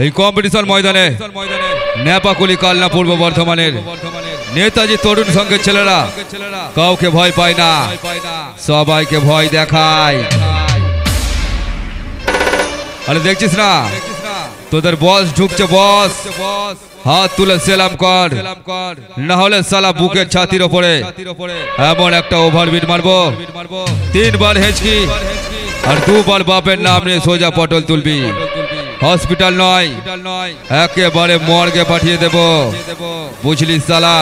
এই কম্পিটিশন ময়দানে নেপাকুলি কালনা পূর্ব বর্ধমানের নেতাজি তরুণ সংঘের ছেলেরা কাউকে ভয় পায় না, সবাইকে ভয় দেখায়। আরে দেখছিস না তোদের বস ঢুকছে, বস হাত তুলে সেলাম কর, না হলে সালা বুকের ছাতির ওপরে এমন একটা ওভারবিট মারবো, 3 বার হেঁচকি আর 2 বার বাপের নাম নিয়ে সোজা পটল তুলবি। হসপিটাল নয়, একেবারে মর্গে পাঠিয়ে দেব, বুঝলি সালা?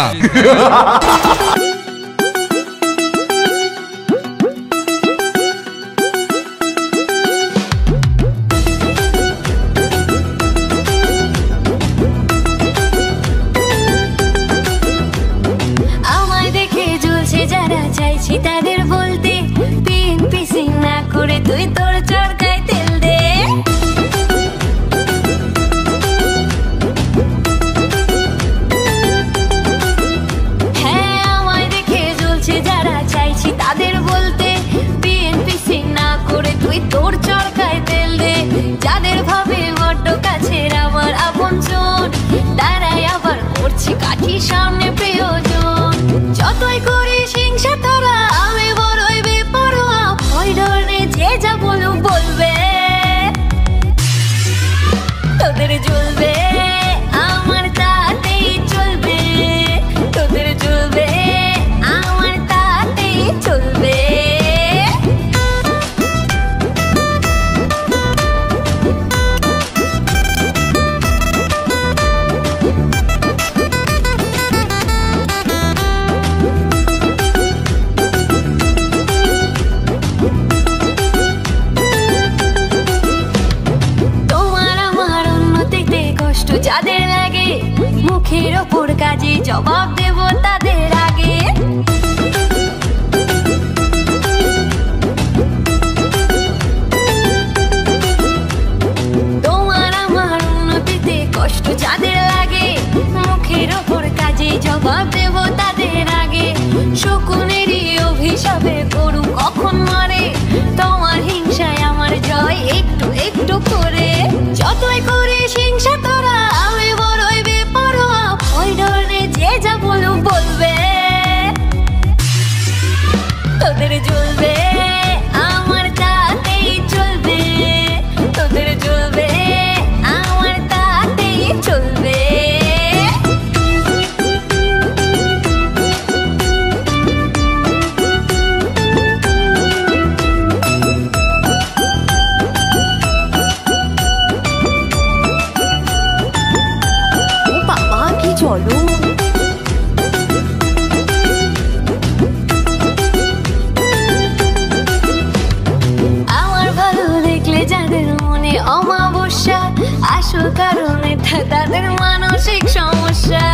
আমায় দেখে জ্বলছে যারা, চাইছি তাদের বলতে, পিন পিসিং না করে তুই তোর চরকায় তেল দে। হ্যাঁ, আমায় দেখে জ্বলছে যারা, চাইছি তাদের বলতে, পিন পিসিং না করে তুই তোর চরকায় তেল দে। যাদের ভাবে বড্ড কাছের আমার আপনজন, তারাই আবার করছি কাঠি সামনে প্রিয়জন। যতই করিস হিংসা তোরা, আমি বড়ই বেপরোয়া, ভয় ডর নেই, যে যা বলুক বলবে, তোদের জ্বলবে আমার তাতেই চলবে, তোদের জ্বলবে আমার তাতেই চলবে। তোমার আমার উন্নতিতে কষ্ট যাদের লাগে, মুখের ওপর কাজে জবাব দেব তাদের আগে। তোমার আমার উন্নতিতে কষ্ট যাদের লাগে, মুখের ওপর কাজে জবাব দেব তাদের আগে। শকুনেরই অভিশাপে গরু কখন মরে, তোমার হিংসায় আমার জয় একটু একটু করে। যতই করিস হিংসা তোরা, আমি বড়ই বেপরোয়া, ভয় ডর নেই, যে যা বলুক বলবে, তোদের জ্বলবে আমার তাতেই চলবে, তোদের জ্বলবে আমার তাতেই চলবে। ও বাবা কি চলো, আমার ভালো দেখলে যাদের মনে অমাবস্যা, আসল কারণে তাদের মানসিক সমস্যা।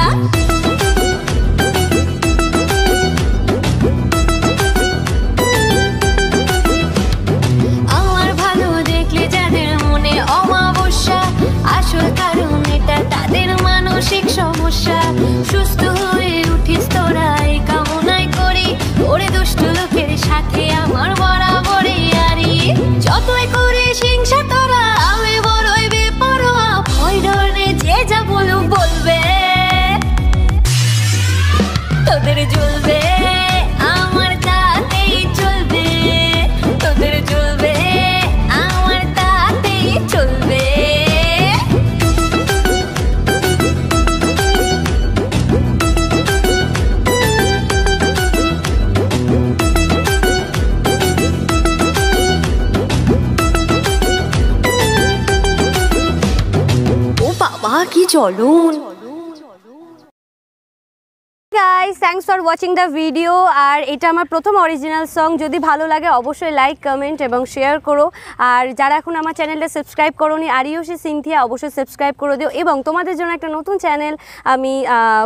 আমার ভালো দেখলে যাদের মনে অমাবস্যা, আসল কারণ এটা তাদের মানসিক সমস্যা। সুস্থ হয়ে উঠিস তোরা এই কামনাই করি, ওরে দুষ্ট লোকের সাথে আমার বরাবরই আরি। যতই করিস হিংসা তোরা, আমি বড়ই বেপরোয়া, ভয় ডর নেই, যে যা বলুক বলবে, তোদের জ্বলবে আমার তাতেই চলবে, তোদের জ্বলবে আমার তাতেই চলবে। ও বাবা কি চলুন। Guys, thanks for watching the video. আর এটা আমার প্রথম অরিজিনাল সং। যদি ভালো লাগে অবশ্যই লাইক, কমেন্ট এবং শেয়ার করো। আর যারা এখন আমার চ্যানেলটা সাবস্ক্রাইব করোনি, আরিয়সী সিনথিয়া, অবশ্যই সাবস্ক্রাইব করে দিও। এবং তোমাদের জন্য একটা নতুন চ্যানেল আমি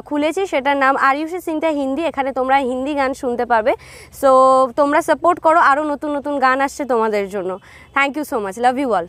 খুলেছি, সেটার নাম আরিয়সী সিনথিয়া হিন্দি। এখানে তোমরা হিন্দি গান শুনতে পারবে। সো তোমরা সাপোর্ট করো, আরও নতুন নতুন গান আসছে তোমাদের জন্য। Thank you so much, love you all.